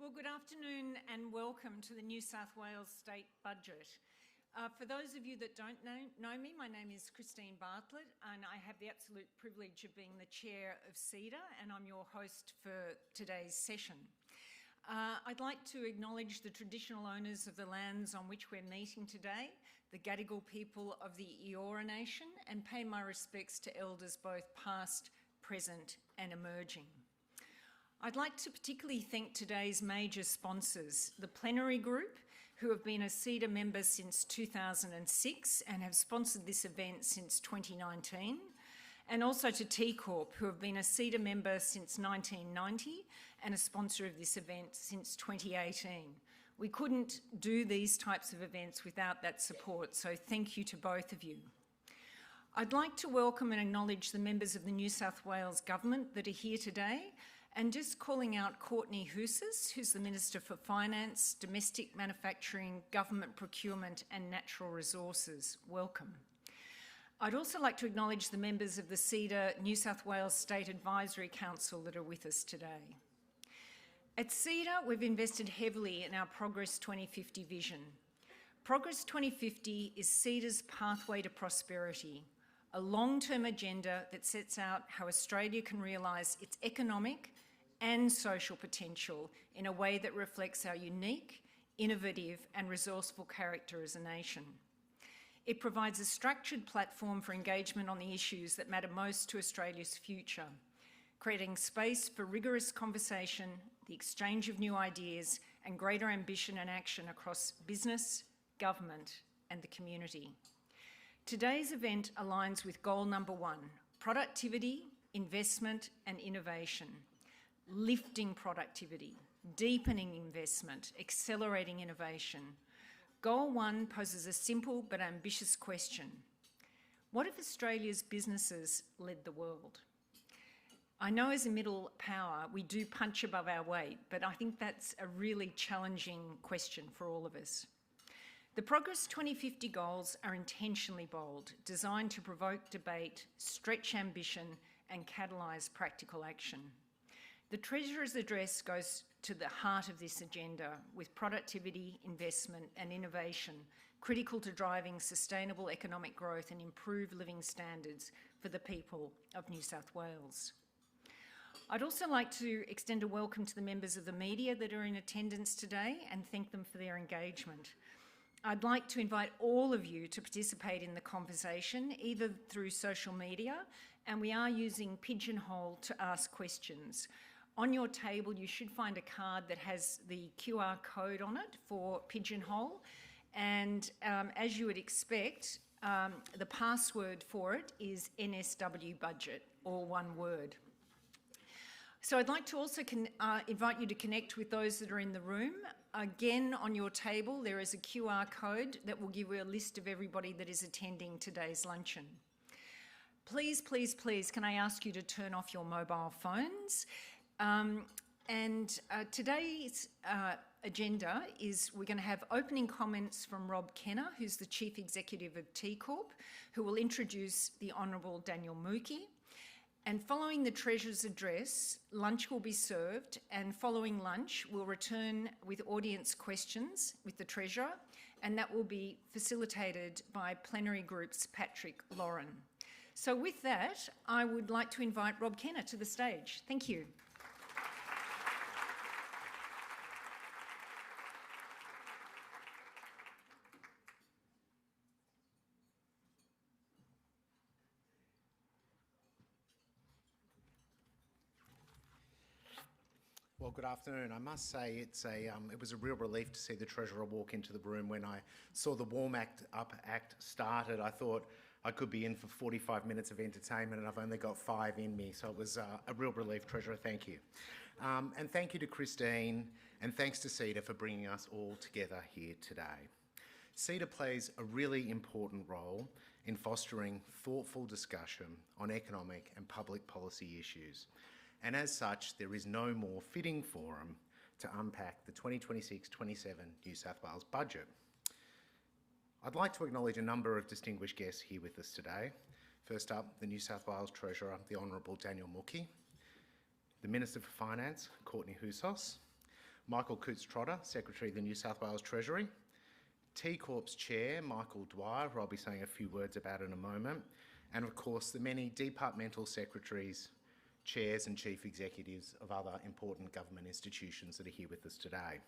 Well, good afternoon and welcome to the New South Wales State Budget. For those of you that don't know me, my name is Christine Bartlett and I have the absolute privilege of being the chair of CEDA and I'm your host for today's session. I'd like to acknowledge the traditional owners of the lands on which we're meeting today, the Gadigal people of the Eora Nation, and pay my respects to elders both past, present and emerging. I'd like to particularly thank today's major sponsors, the Plenary Group, who have been a CEDA member since 2006 and have sponsored this event since 2019, and also to TCorp, who have been a CEDA member since 1990 and a sponsor of this event since 2018. We couldn't do these types of events without that support, so thank you to both of you. I'd like to welcome and acknowledge the members of the New South Wales Government that are here today, and just calling out Courtney Housas, who's the Minister for Finance, Domestic Manufacturing, Government Procurement and Natural Resources. Welcome. I'd also like to acknowledge the members of the CEDA New South Wales State Advisory Council that are with us today. At CEDA, we've invested heavily in our Progress 2050 vision. Progress 2050 is CEDA's pathway to prosperity, a long-term agenda that sets out how Australia can realise its economic and social potential in a way that reflects our unique, innovative and resourceful character as a nation. It provides a structured platform for engagement on the issues that matter most to Australia's future, creating space for rigorous conversation, the exchange of new ideas and greater ambition and action across business, government and the community. Today's event aligns with goal number 1, productivity, investment and innovation. Lifting productivity, deepening investment, accelerating innovation. Goal 1 poses a simple but ambitious question. What if Australia's businesses led the world? I know as a middle power we do punch above our weight, but I think that's a really challenging question for all of us. The Progress 2050 goals are intentionally bold, designed to provoke debate, stretch ambition and catalyse practical action. The Treasurer's address goes to the heart of this agenda, with productivity, investment and innovation critical to driving sustainable economic growth and improved living standards for the people of New South Wales. I'd also like to extend a welcome to the members of the media that are in attendance today and thank them for their engagement. I'd like to invite all of you to participate in the conversation, either through social media, and we are using Pigeonhole to ask questions. On your table, you should find a card that has the QR code on it for Pigeonhole. And as you would expect, the password for it is NSW budget, all one word. So I'd like to also invite you to connect with those that are in the room. Again, on your table, there is a QR code that will give you a list of everybody that is attending today's luncheon. Please, please, please, can I ask you to turn off your mobile phones? Today's agenda is we're going to have opening comments from Rob Kenner, who's the Chief Executive of TCorp, who will introduce the Honourable Daniel Mookhey. And following the Treasurer's address, lunch will be served, and following lunch, we'll return with audience questions with the Treasurer, and that will be facilitated by Plenary Group's Patrick Lauren. So with that, I would like to invite Rob Kenner to the stage. Thank you. Well, good afternoon. I must say it was a real relief to see the Treasurer walk into the room. When I saw the Warm Up Act started, I thought I could be in for 45 minutes of entertainment and I've only got 5 in me. So it was a real relief, Treasurer. Thank you. And thank you to Christine and thanks to CEDA for bringing us all together here today. CEDA plays a really important role in fostering thoughtful discussion on economic and public policy issues. And as such, there is no more fitting forum to unpack the 2026-27 New South Wales budget. I'd like to acknowledge a number of distinguished guests here with us today. First up, the New South Wales Treasurer, the Honourable Daniel Mookhey, the Minister for Finance, Courtney Housas, Michael Coates-Trotter, Secretary of the New South Wales Treasury, TCorp's Chair, Michael Dwyer, who I'll be saying a few words about in a moment, and of course the many departmental secretaries, chairs and chief executives of other important government institutions that are here with us today.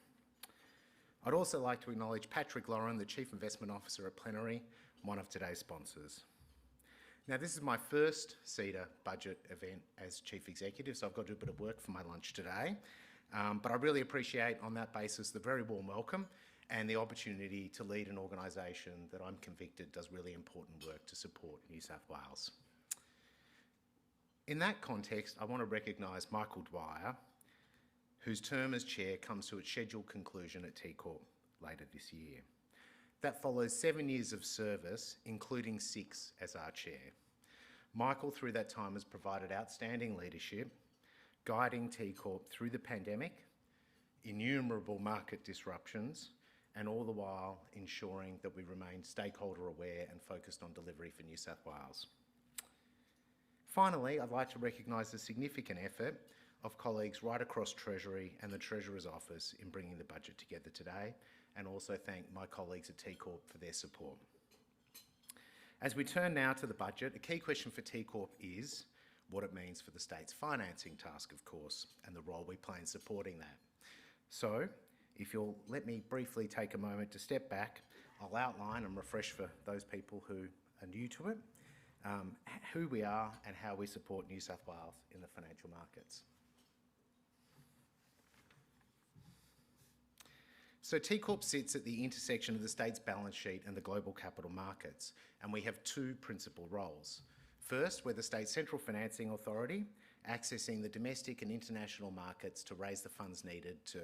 I'd also like to acknowledge Patrick Lauren, the Chief Investment Officer at Plenary, one of today's sponsors. Now, this is my first CEDA budget event as Chief Executive, so I've got to do a bit of work for my lunch today. But I really appreciate, on that basis, the very warm welcome and the opportunity to lead an organisation that I'm convicted does really important work to support New South Wales. In that context, I want to recognise Michael Dwyer, whose term as chair comes to its scheduled conclusion at TCorp later this year. That follows 7 years of service, including 6 as our chair. Michael, through that time, has provided outstanding leadership, guiding TCorp through the pandemic, innumerable market disruptions, and all the while ensuring that we remain stakeholder aware and focused on delivery for New South Wales. Finally, I'd like to recognise the significant effort of colleagues right across Treasury and the Treasurer's Office in bringing the budget together today, and also thank my colleagues at TCorp for their support. As we turn now to the budget, a key question for TCorp is what it means for the state's financing task, of course, and the role we play in supporting that. So, if you'll let me briefly take a moment to step back, I'll outline and refresh for those people who are new to it, who we are and how we support New South Wales in the financial markets. So TCorp sits at the intersection of the state's balance sheet and the global capital markets, and we have 2 principal roles. First, we're the state's central financing authority, accessing the domestic and international markets to raise the funds needed to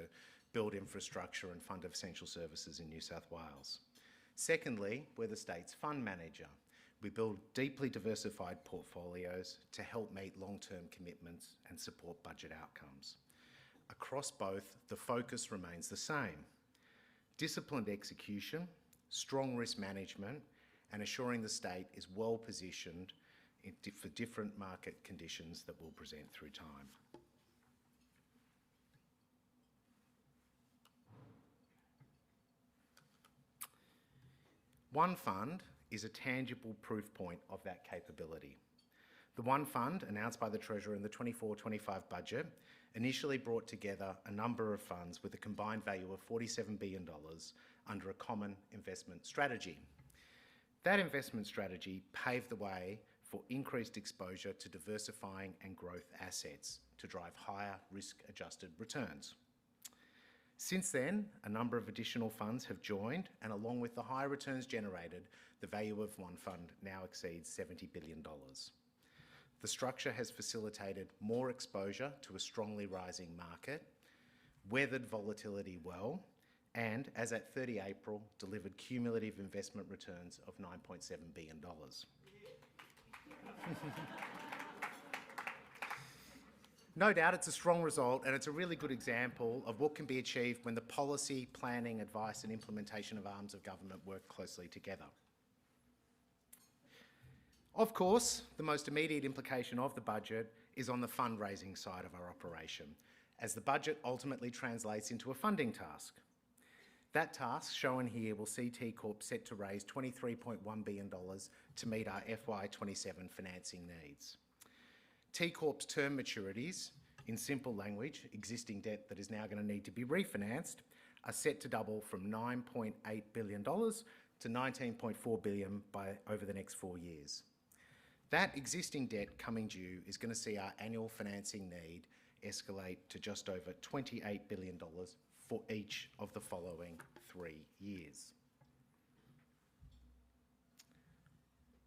build infrastructure and fund essential services in New South Wales. Secondly, we're the state's fund manager. We build deeply diversified portfolios to help meet long-term commitments and support budget outcomes. Across both, the focus remains the same: disciplined execution, strong risk management, and assuring the state is well positioned for different market conditions that will present through time. One Fund is a tangible proof point of that capability. The One Fund, announced by the Treasurer in the 24-25 budget, initially brought together a number of funds with a combined value of $47 billion under a common investment strategy. That investment strategy paved the way for increased exposure to diversifying and growth assets to drive higher risk-adjusted returns. Since then, a number of additional funds have joined, and along with the high returns generated, the value of One Fund now exceeds $70 billion. The structure has facilitated more exposure to a strongly rising market, weathered volatility well, and, as at 30 April, delivered cumulative investment returns of $9.7 billion. No doubt it's a strong result, and it's a really good example of what can be achieved when the policy, planning, advice and implementation of arms of government work closely together. Of course, the most immediate implication of the budget is on the fundraising side of our operation, as the budget ultimately translates into a funding task. That task, shown here, will see TCorp set to raise $23.1 billion to meet our FY27 financing needs. TCorp's term maturities, in simple language, existing debt that is now going to need to be refinanced, are set to double from $9.8 billion to $19.4 billion over the next 4 years. That existing debt coming due is going to see our annual financing need escalate to just over $28 billion for each of the following 3 years.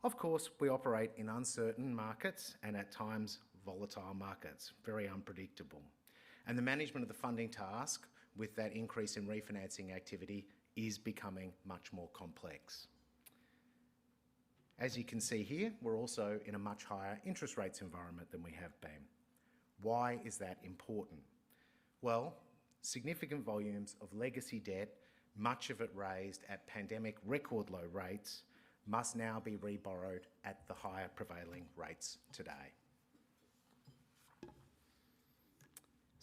Of course, we operate in uncertain markets and at times volatile markets, very unpredictable. And the management of the funding task with that increase in refinancing activity is becoming much more complex. As you can see here, we're also in a much higher interest rates environment than we have been. Why is that important? Well, significant volumes of legacy debt, much of it raised at pandemic record low rates, must now be reborrowed at the higher prevailing rates today.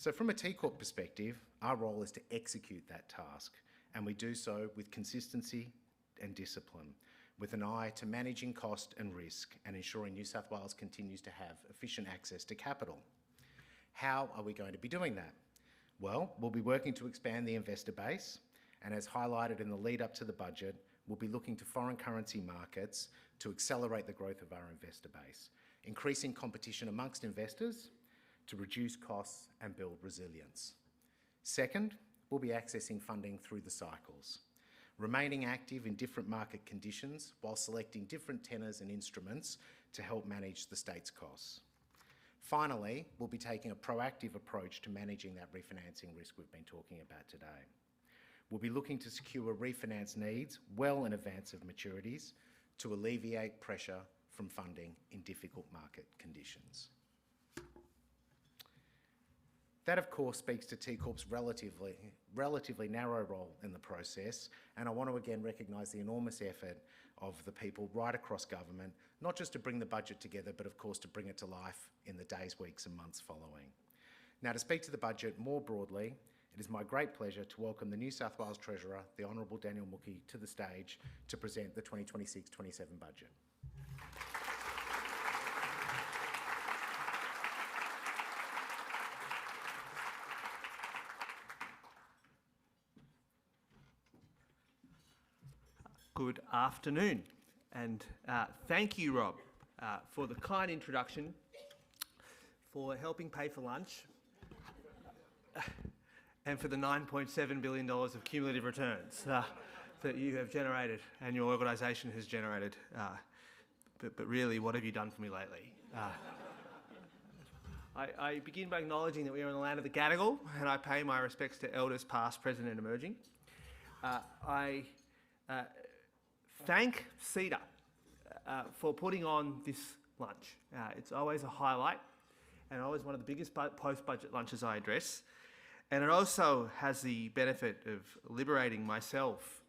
So from a TCorp perspective, our role is to execute that task, and we do so with consistency and discipline, with an eye to managing cost and risk and ensuring New South Wales continues to have efficient access to capital. How are we going to be doing that? Well, we'll be working to expand the investor base, and as highlighted in the lead up to the budget, we'll be looking to foreign currency markets to accelerate the growth of our investor base, increasing competition amongst investors to reduce costs and build resilience. Second, we'll be accessing funding through the cycles, remaining active in different market conditions while selecting different tenors and instruments to help manage the state's costs. Finally, we'll be taking a proactive approach to managing that refinancing risk we've been talking about today. We'll be looking to secure refinance needs well in advance of maturities to alleviate pressure from funding in difficult market conditions. That, of course, speaks to TCorp's relatively narrow role in the process, and I want to again recognise the enormous effort of the people right across government, not just to bring the budget together, but of course to bring it to life in the days, weeks and months following. Now, to speak to the budget more broadly, it is my great pleasure to welcome the New South Wales Treasurer, the Honourable Daniel Mookhey, to the stage to present the 2026-27 budget. Good afternoon, and thank you, Rob, for the kind introduction, for helping pay for lunch, and for the $9.7 billion of cumulative returns that you have generated and your organisation has generated. But really, what have you done for me lately? I begin by acknowledging that we are in the land of the Gadigal, and I pay my respects to elders past, present and emerging. I thank CEDA for putting on this lunch. It's always a highlight and always one of the biggest post-budget lunches I address. And it also has the benefit of liberating myself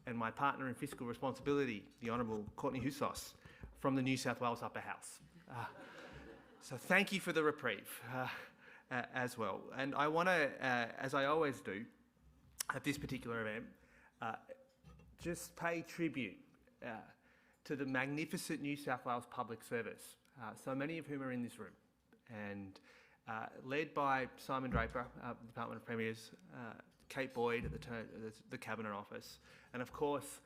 and my partner in fiscal responsibility, the Honourable Courtney Houssos, from the New South Wales Upper House. So thank you for the reprieve as well. And I want to, as I always do at this particular event, just pay tribute to the magnificent New South Wales Public Service, so many of whom are in this room, and led by Simon Draper, Department of Premiers, Kate Boyd at the Cabinet Office, and of course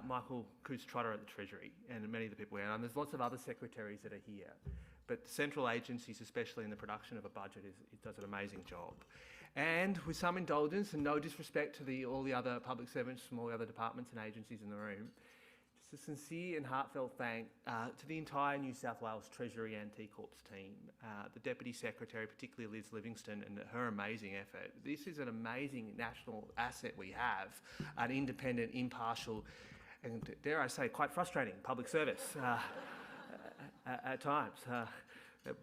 Michael Coutts-Trotter at the Treasury, and many of the people here. And there's lots of other secretaries that are here. But central agencies, especially in the production of a budget, it does an amazing job. And with some indulgence and no disrespect to all the other public servants from all the other departments and agencies in the room, just a sincere and heartfelt thank to the entire New South Wales Treasury and TCorp's team, the Deputy Secretary, particularly Liz Livingston, and her amazing effort. This is an amazing national asset we have, an independent, impartial, and dare I say, quite frustrating public service at times.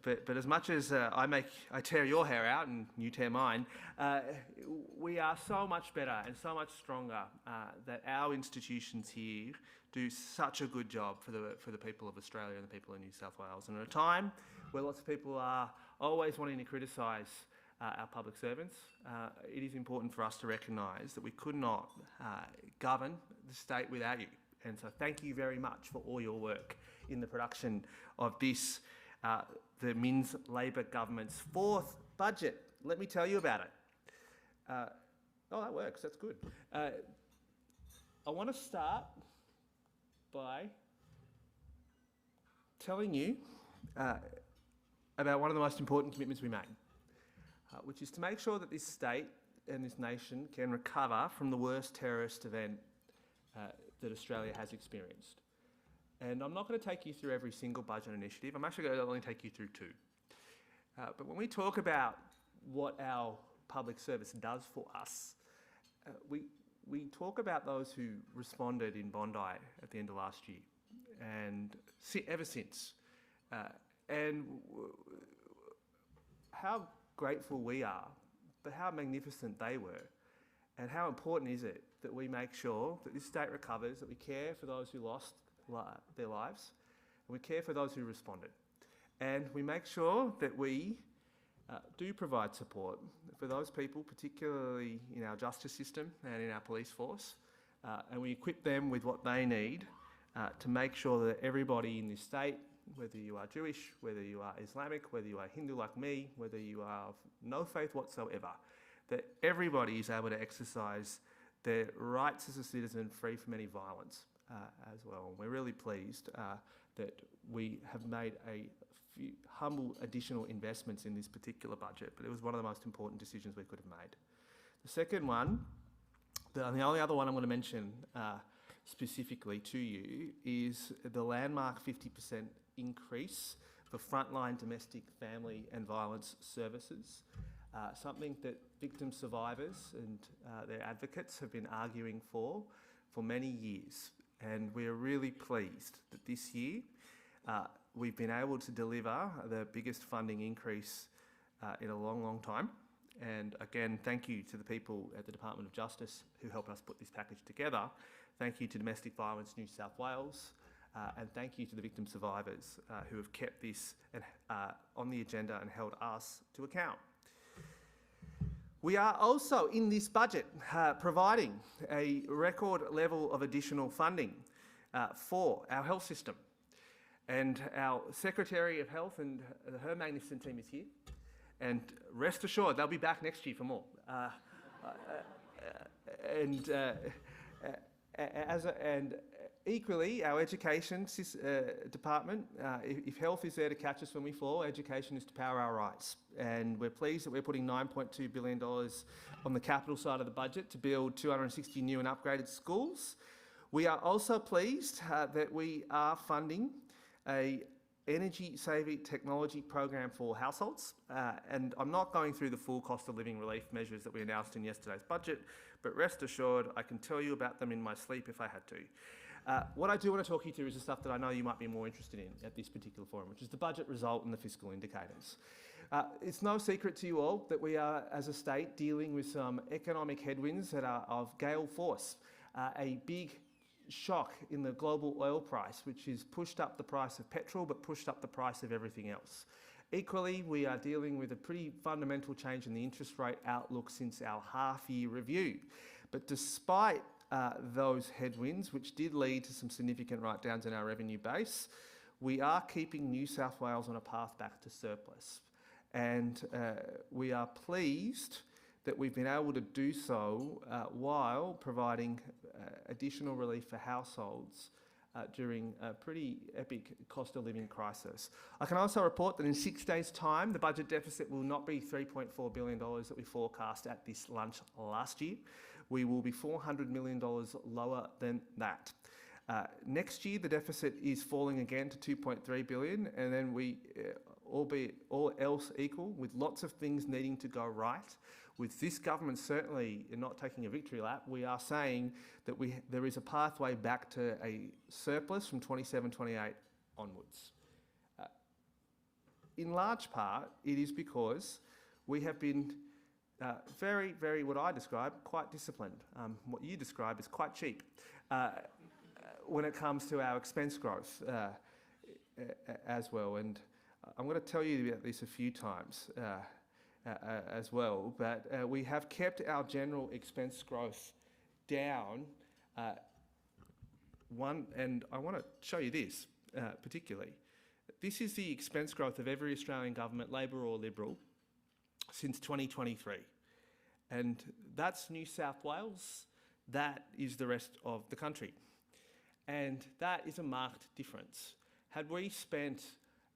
But as much as I tear your hair out and you tear mine, we are so much better and so much stronger that our institutions here do such a good job for the people of Australia and the people of New South Wales. And at a time where lots of people are always wanting to criticise our public servants, it is important for us to recognise that we could not govern the state without you. And so thank you very much for all your work in the production of this, the Minns Labor government's fourth budget. Let me tell you about it. Oh, that works. That's good. I want to start by telling you about one of the most important commitments we made, which is to make sure that this state and this nation can recover from the worst terrorist event that Australia has experienced. And I'm not going to take you through every single budget initiative. I'm actually going to only take you through two. But when we talk about what our public service does for us, we talk about those who responded in Bondi at the end of last year, and ever since. And how grateful we are, but how magnificent they were. And how important is it that we make sure that this state recovers, that we care for those who lost their lives, and we care for those who responded. And we make sure that we do provide support for those people, particularly in our justice system and in our police force, and we equip them with what they need to make sure that everybody in this state, whether you are Jewish, whether you are Islamic, whether you are Hindu like me, whether you are of no faith whatsoever, that everybody is able to exercise their rights as a citizen free from any violence as well. And we're really pleased that we have made a few humble additional investments in this particular budget, but it was one of the most important decisions we could have made. The second one, the only other one I'm going to mention specifically to you, is the landmark 50% increase for frontline domestic family and violence services, something that victim survivors and their advocates have been arguing for many years. And we are really pleased that this year we've been able to deliver the biggest funding increase in a long, long time. And again, thank you to the people at the Department of Justice who helped us put this package together. Thank you to Domestic Violence New South Wales, and thank you to the victim survivors who have kept this on the agenda and held us to account. We are also in this budget providing a record level of additional funding for our health system. And our Secretary of Health and her magnificent team is here. And rest assured, they'll be back next year for more. And equally, our education department, if health is there to catch us when we fall, education is to power our rights. And we're pleased that we're putting $9.2 billion on the capital side of the budget to build 260 new and upgraded schools. We are also pleased that we are funding a energy saving technology program for households. And I'm not going through the full cost of living relief measures that we announced in yesterday's budget, but rest assured, I can tell you about them in my sleep if I had to. What I do want to talk you through is the stuff that I know you might be more interested in at this particular forum, which is the budget result and the fiscal indicators. It's no secret to you all that we are, as a state, dealing with some economic headwinds that are of gale force. A big shock in the global oil price, which has pushed up the price of petrol, but pushed up the price of everything else. Equally, we are dealing with a pretty fundamental change in the interest rate outlook since our half-year review. But despite those headwinds, which did lead to some significant write-downs in our revenue base, we are keeping New South Wales on a path back to surplus. And we are pleased that we've been able to do so while providing additional relief for households during a pretty epic cost of living crisis. I can also report that in 6 days' time, the budget deficit will not be $3.4 billion that we forecast at this lunch last year. We will be $400 million lower than that. Next year, the deficit is falling again to $2.3 billion, and then we, albeit all else equal, with lots of things needing to go right, with this government certainly not taking a victory lap, we are saying that there is a pathway back to a surplus from 27-28 onwards. In large part, it is because we have been very, very, what I describe, quite disciplined. What you describe is quite cheap when it comes to our expense growth as well. And I'm going to tell you about this a few times as well, but we have kept our general expense growth down and I want to show you this particularly. This is the expense growth of every Australian government, Labor or Liberal, since 2023. And that's New South Wales, that is the rest of the country. And that is a marked difference. Had we spent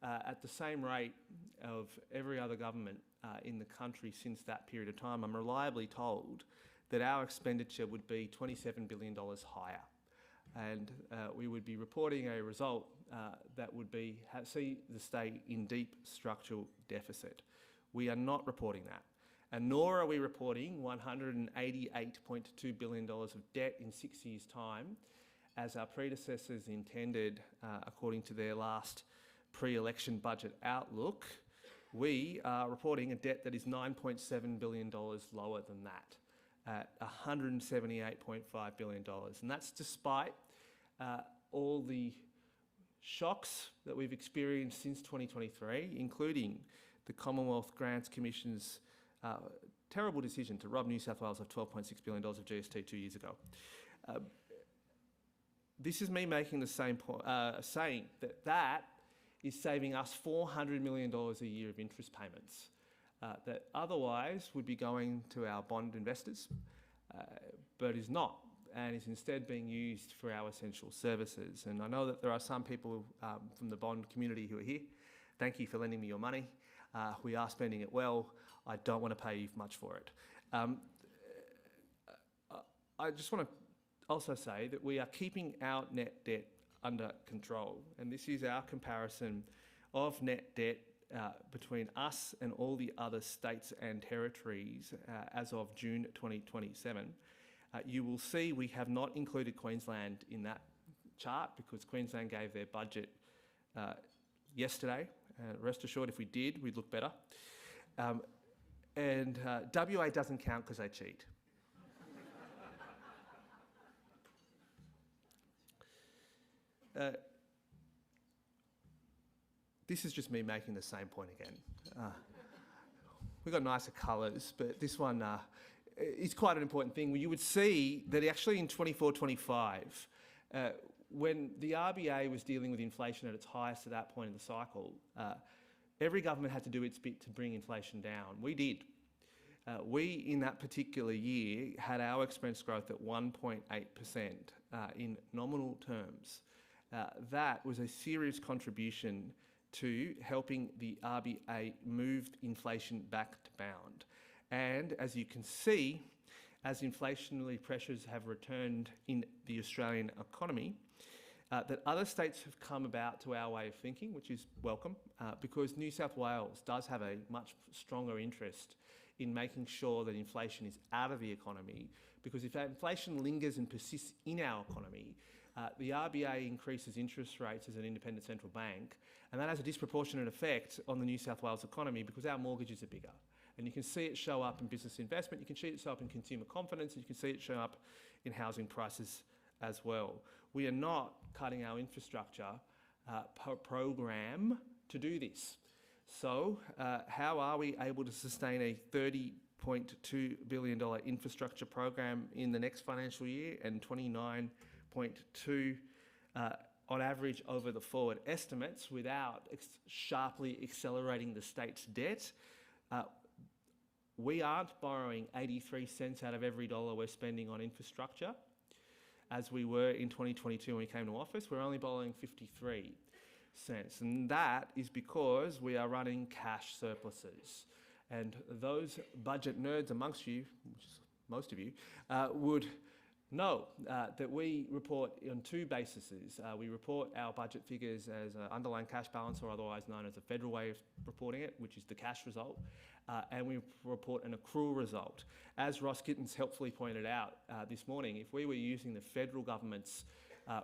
at the same rate of every other government in the country since that period of time, I'm reliably told that our expenditure would be $27 billion higher. And we would be reporting a result that would see the state in deep structural deficit. We are not reporting that. And nor are we reporting $188.2 billion of debt in 6 years' time, as our predecessors intended according to their last pre-election budget outlook. We are reporting a debt that is $9.7 billion lower than that, at $178.5 billion. And that's despite all the shocks that we've experienced since 2023, including the Commonwealth Grants Commission's terrible decision to rob New South Wales of $12.6 billion of GST 2 years ago. This is me making the same point, saying that is saving us $400 million a year of interest payments that otherwise would be going to our bond investors, but is not, and is instead being used for our essential services. And I know that there are some people from the bond community who are here. Thank you for lending me your money. We are spending it well. I don't want to pay you much for it. I just want to also say that we are keeping our net debt under control, and this is our comparison of net debt between us and all the other states and territories as of June 2027. You will see we have not included Queensland in that chart because Queensland gave their budget yesterday. Rest assured, if we did, we'd look better. And WA doesn't count because they cheat. This is just me making the same point again. We've got nicer colours, but this one is quite an important thing. You would see that actually in 24-25, when the RBA was dealing with inflation at its highest at that point in the cycle, every government had to do its bit to bring inflation down. We did. We, in that particular year, had our expense growth at 1.8% in nominal terms. That was a serious contribution to helping the RBA move inflation back to bound. And as you can see, as inflationary pressures have returned in the Australian economy, that other states have come about to our way of thinking, which is welcome, because New South Wales does have a much stronger interest in making sure that inflation is out of the economy, because if inflation lingers and persists in our economy, the RBA increases interest rates as an independent central bank, and that has a disproportionate effect on the New South Wales economy because our mortgages are bigger. And you can see it show up in business investment, you can see it show up in consumer confidence, and you can see it show up in housing prices as well. We are not cutting our infrastructure program to do this. So how are we able to sustain a $30.2 billion infrastructure program in the next financial year and 29.2 on average over the forward estimates without sharply accelerating the state's debt? We aren't borrowing 83 cents out of every dollar we're spending on infrastructure, as we were in 2022 when we came to office. We're only borrowing 53 cents, and that is because we are running cash surpluses. And those budget nerds amongst you, which is most of you, would know that we report on two bases. We report our budget figures as an underlying cash balance, or otherwise known as a federal way of reporting it, which is the cash result, and we report an accrual result. As Ross Gittins helpfully pointed out this morning, if we were using the federal government's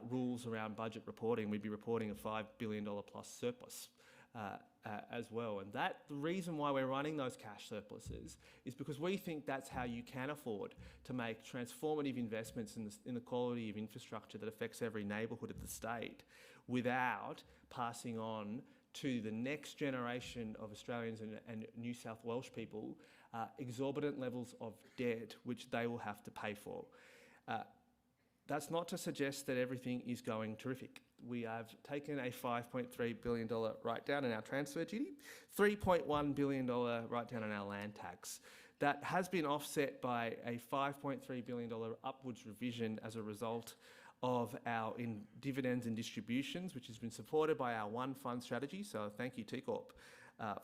rules around budget reporting, we'd be reporting a $5 billion plus surplus as well. And the reason why we're running those cash surpluses is because we think that's how you can afford to make transformative investments in the quality of infrastructure that affects every neighbourhood of the state without passing on to the next generation of Australians and New South Welsh people exorbitant levels of debt which they will have to pay for. That's not to suggest that everything is going terrific. We have taken a $5.3 billion write-down in our transfer duty, $3.1 billion write-down in our land tax. That has been offset by a $5.3 billion upwards revision as a result of our dividends and distributions, which has been supported by our one fund strategy. So thank you, TCorp,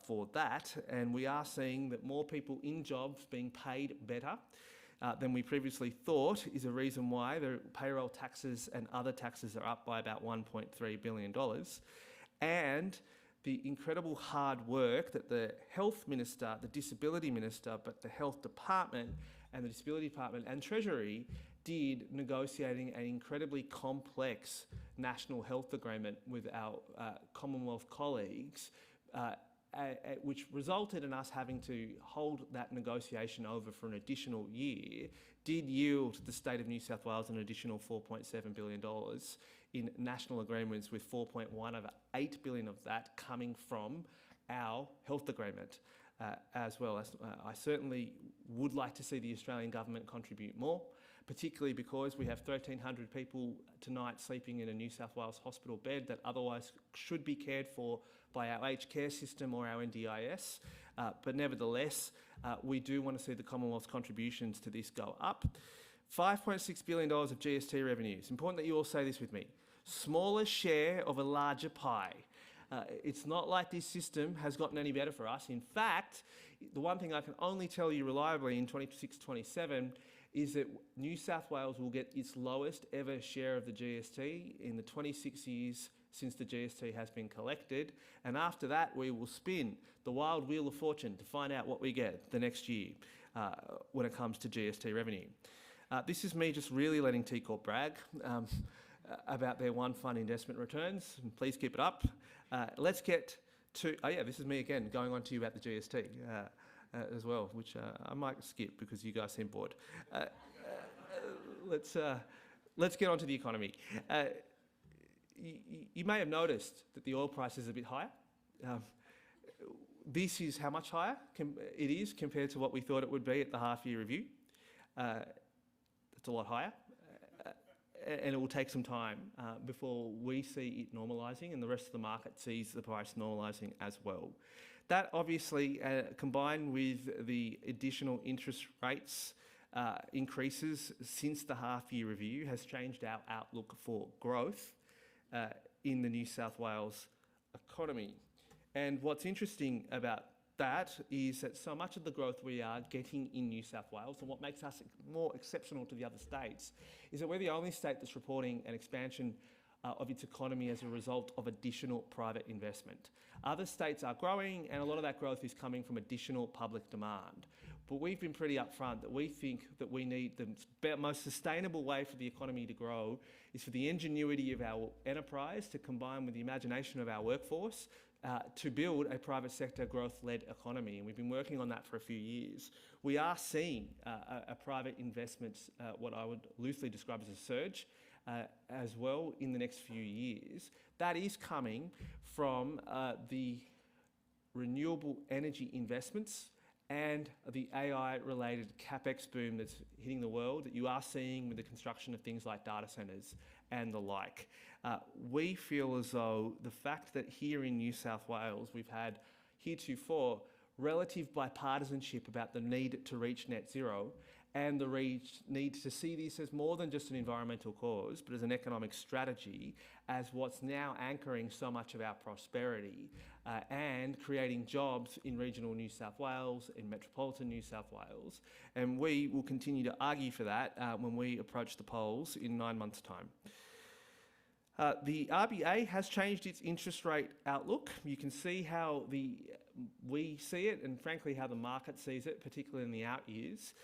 for that. And we are seeing that more people in jobs being paid better than we previously thought is a reason why the payroll taxes and other taxes are up by about $1.3 billion. And the incredible hard work that the Health Minister, the Disability Minister, but the Health Department and the Disability Department and Treasury did negotiating an incredibly complex national health agreement with our Commonwealth colleagues, which resulted in us having to hold that negotiation over for an additional year, did yield the state of New South Wales an additional $4.7 billion in national agreements, with $4.1 of $8 billion of that coming from our health agreement as well. I certainly would like to see the Australian government contribute more, particularly because we have 1,300 people tonight sleeping in a New South Wales hospital bed that otherwise should be cared for by our aged care system or our NDIS. But nevertheless, we do want to see the Commonwealth's contributions to this go up. $5.6 billion of GST revenue. It's important that you all say this with me. Smaller share of a larger pie. It's not like this system has gotten any better for us. In fact, the one thing I can only tell you reliably in 26-27 is that New South Wales will get its lowest ever share of the GST in the 26 years since the GST has been collected. And after that, we will spin the wild wheel of fortune to find out what we get the next year when it comes to GST revenue. This is me just really letting TCorp brag about their one fund investment returns. And please keep it up. Let's get to, oh yeah, this is me again going on to you about the GST. As well, which I might skip because you guys seem bored. Let's get on to the economy. You may have noticed that the oil price is a bit higher. This is how much higher it is compared to what we thought it would be at the half-year review. It's a lot higher. And it will take some time before we see it normalising and the rest of the market sees the price normalising as well. That obviously, combined with the additional interest rates increases since the half-year review, has changed our outlook for growth in the New South Wales economy. And what's interesting about that is that so much of the growth we are getting in New South Wales, and what makes us more exceptional to the other states, is that we're the only state that's reporting an expansion of its economy as a result of additional private investment. Other states are growing, and a lot of that growth is coming from additional public demand. But we've been pretty upfront that we think that we need the most sustainable way for the economy to grow is for the ingenuity of our enterprise to combine with the imagination of our workforce to build a private sector growth-led economy. And we've been working on that for a few years. We are seeing a private investment, what I would loosely describe as a surge, as well in the next few years. That is coming from the renewable energy investments and the AI-related capex boom that's hitting the world that you are seeing with the construction of things like data centres and the like. We feel as though the fact that here in New South Wales we've had heretofore relative bipartisanship about the need to reach net zero and the need to see this as more than just an environmental cause, but as an economic strategy, as what's now anchoring so much of our prosperity and creating jobs in regional New South Wales, in metropolitan New South Wales. And we will continue to argue for that when we approach the polls in 9 months' time. The RBA has changed its interest rate outlook. You can see how we see it, and frankly how the market sees it, particularly in the out years,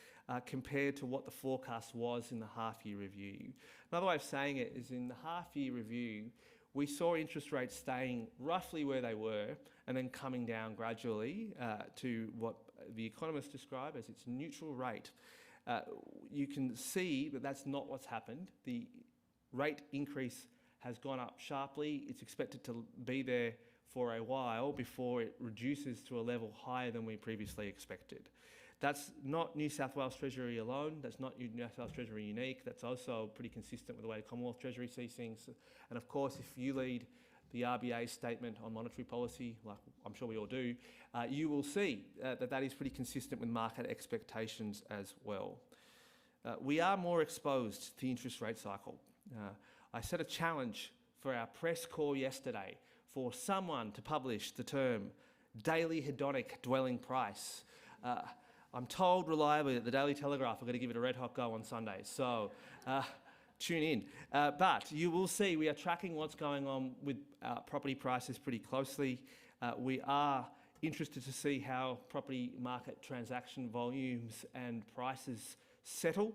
compared to what the forecast was in the half-year review. Another way of saying it is in the half-year review, we saw interest rates staying roughly where they were and then coming down gradually to what the economists describe as its neutral rate. You can see that that's not what's happened. The rate increase has gone up sharply. It's expected to be there for a while before it reduces to a level higher than we previously expected. That's not New South Wales Treasury alone. That's not New South Wales Treasury unique. That's also pretty consistent with the way the Commonwealth Treasury sees things. And of course, if you lead the RBA's statement on monetary policy, like I'm sure we all do, you will see that is pretty consistent with market expectations as well. We are more exposed to the interest rate cycle. I set a challenge for our press call yesterday for someone to publish the term daily hedonic dwelling price. I'm told reliably that the Daily Telegraph are going to give it a red hot go on Sunday, so tune in. But you will see we are tracking what's going on with property prices pretty closely. We are interested to see how property market transaction volumes and prices settle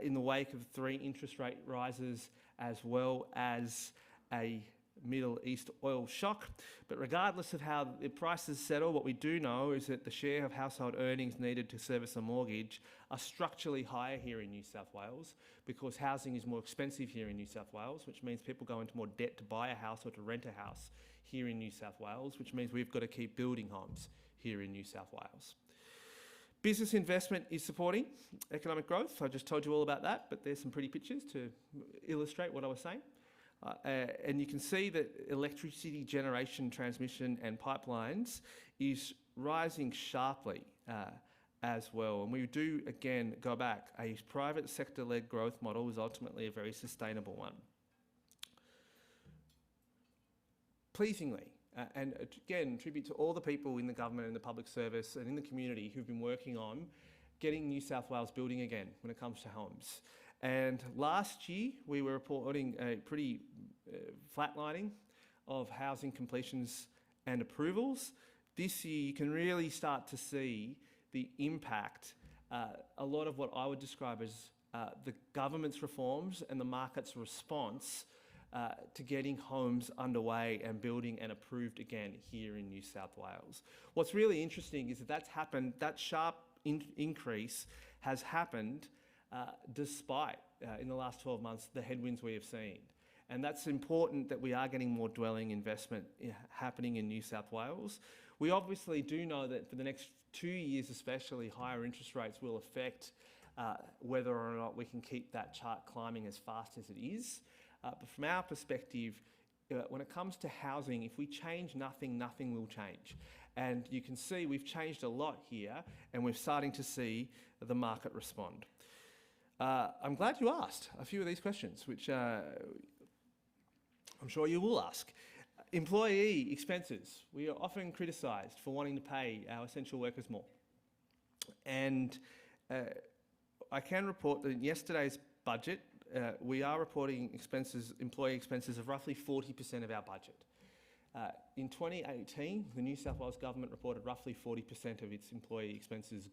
in the wake of 3 interest rate rises, as well as a Middle East oil shock. But regardless of how the prices settle, what we do know is that the share of household earnings needed to service a mortgage are structurally higher here in New South Wales because housing is more expensive here in New South Wales, which means people go into more debt to buy a house or to rent a house here in New South Wales, which means we've got to keep building homes here in New South Wales. Business investment is supporting economic growth. I just told you all about that, but there's some pretty pictures to illustrate what I was saying. And you can see that electricity generation, transmission and pipelines is rising sharply as well. And we do, again, go back. A private sector-led growth model is ultimately a very sustainable one. Pleasingly, and again, tribute to all the people in the government and the public service and in the community who've been working on getting New South Wales building again when it comes to homes. And last year, we were reporting a pretty flatlining of housing completions and approvals. This year, you can really start to see the impact, a lot of what I would describe as the government's reforms and the market's response to getting homes underway and building and approved again here in New South Wales. What's really interesting is that that's happened, that sharp increase has happened despite, in the last 12 months, the headwinds we have seen. And that's important that we are getting more dwelling investment happening in New South Wales. We obviously do know that for the next 2 years especially, higher interest rates will affect whether or not we can keep that chart climbing as fast as it is. But from our perspective, when it comes to housing, if we change nothing, nothing will change. And you can see we've changed a lot here and we're starting to see the market respond. I'm glad you asked a few of these questions, which I'm sure you will ask. Employee expenses. We are often criticised for wanting to pay our essential workers more. And I can report that in yesterday's budget, we are reporting expenses, employee expenses of roughly 40% of our budget. In 2018, the New South Wales government reported roughly 40% of its employee expenses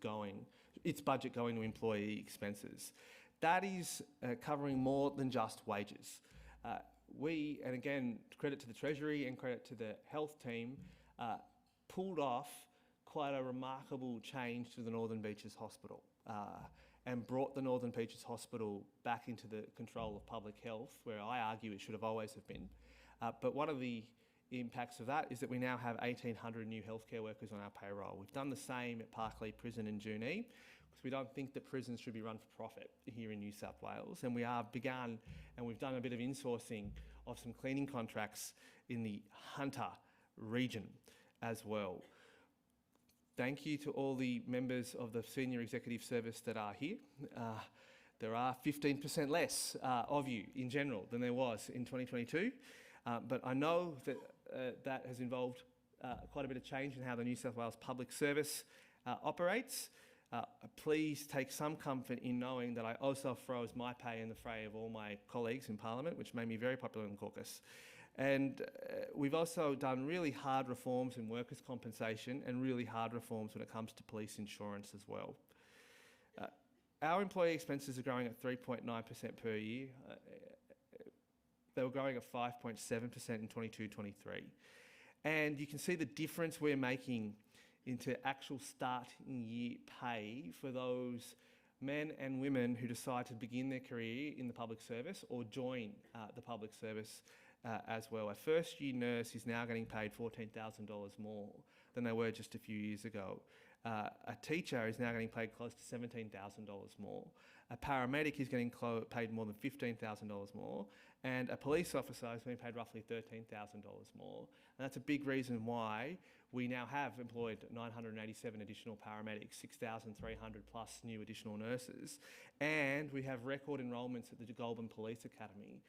its budget going to employee expenses. That is covering more than just wages. We, and again, credit to the Treasury and credit to the health team, pulled off quite a remarkable change to the Northern Beaches Hospital. And brought the Northern Beaches Hospital back into the control of public health, where I argue it should have always have been. But one of the impacts of that is that we now have 1,800 new healthcare workers on our payroll. We've done the same at Parklea Prison in Junee, because we don't think that prisons should be run for profit here in New South Wales. And we are begun, and we've done a bit of insourcing of some cleaning contracts in the Hunter region as well. Thank you to all the members of the Senior Executive Service that are here. There are 15% less of you in general than there was in 2022, but I know that that has involved quite a bit of change in how the New South Wales Public Service operates. Please take some comfort in knowing that I also froze my pay in the fray of all my colleagues in Parliament, which made me very popular in the caucus. And we've also done really hard reforms in workers' compensation and really hard reforms when it comes to police insurance as well. Our employee expenses are growing at 3.9% per year. They were growing at 5.7% in 22-23. And you can see the difference we're making into actual starting year pay for those men and women who decide to begin their career in the public service or join the public service as well. A first-year nurse is now getting paid $14,000 more than they were just a few years ago. A teacher is now getting paid close to $17,000 more. A paramedic is getting paid more than $15,000 more. And a police officer is being paid roughly $13,000 more. And that's a big reason why we now have employed 987 additional paramedics, 6,300 plus new additional nurses. And we have record enrolments at the Goulburn Police Academy,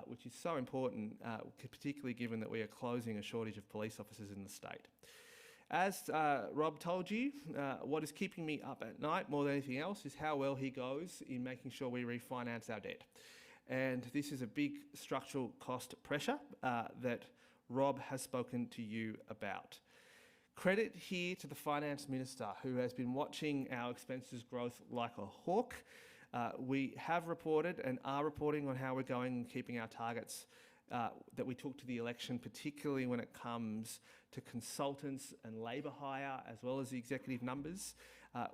which is so important, particularly given that we are closing a shortage of police officers in the state. As Rob told you, what is keeping me up at night more than anything else is how well he goes in making sure we refinance our debt. And this is a big structural cost pressure that Rob has spoken to you about. Credit here to the Finance Minister, who has been watching our expenses growth like a hawk. We have reported and are reporting on how we're going and keeping our targets that we took to the election, particularly when it comes to consultants and labour hire, as well as the executive numbers.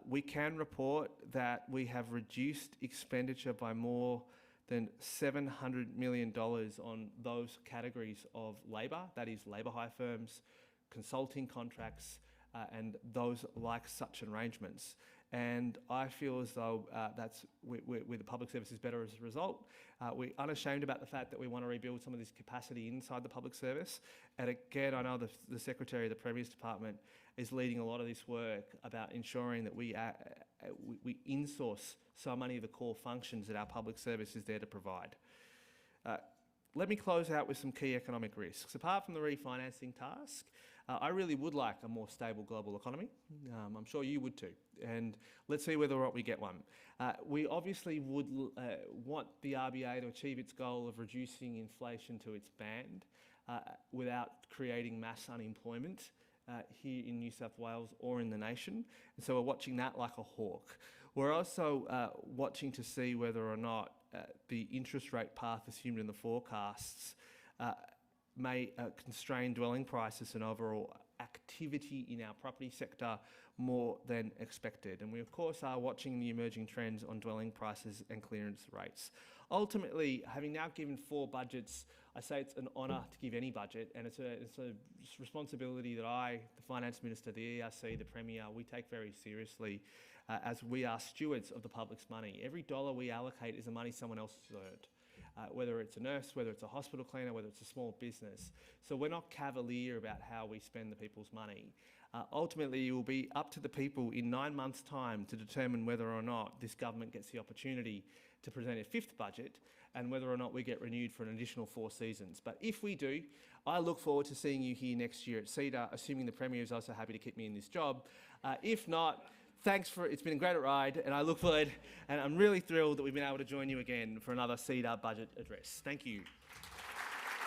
We can report that we have reduced expenditure by more than $700 million on those categories of labour, that is labour hire firms, consulting contracts, and those like such arrangements. And I feel as though the public service is better as a result. We're unashamed about the fact that we want to rebuild some of this capacity inside the public service. And again, I know the Secretary of the Premier's Department is leading a lot of this work about ensuring that we insource so many of the core functions that our public service is there to provide. Let me close out with some key economic risks. Apart from the refinancing task, I really would like a more stable global economy. I'm sure you would too. And let's see whether or not we get one. We obviously would want the RBA to achieve its goal of reducing inflation to its band without creating mass unemployment here in New South Wales or in the nation. And so we're watching that like a hawk. We're also watching to see whether or not the interest rate path assumed in the forecasts may constrain dwelling prices and overall activity in our property sector more than expected. And we of course are watching the emerging trends on dwelling prices and clearance rates. Ultimately, having now given 4 budgets, I say it's an honour to give any budget, and it's a responsibility that I, the Finance Minister, the ERC, the Premier, we take very seriously as we are stewards of the public's money. Every dollar we allocate is the money someone else has earned. Whether it's a nurse, whether it's a hospital cleaner, whether it's a small business. So we're not cavalier about how we spend the people's money. Ultimately, it will be up to the people in 9 months' time to determine whether or not this government gets the opportunity to present a 5th budget and whether or not we get renewed for an additional 4 seasons. But if we do, I look forward to seeing you here next year at CEDA, assuming the Premier is also happy to keep me in this job. If not, it's been a great ride, and I look forward, and I'm really thrilled that we've been able to join you again for another CEDA budget address. Thank you.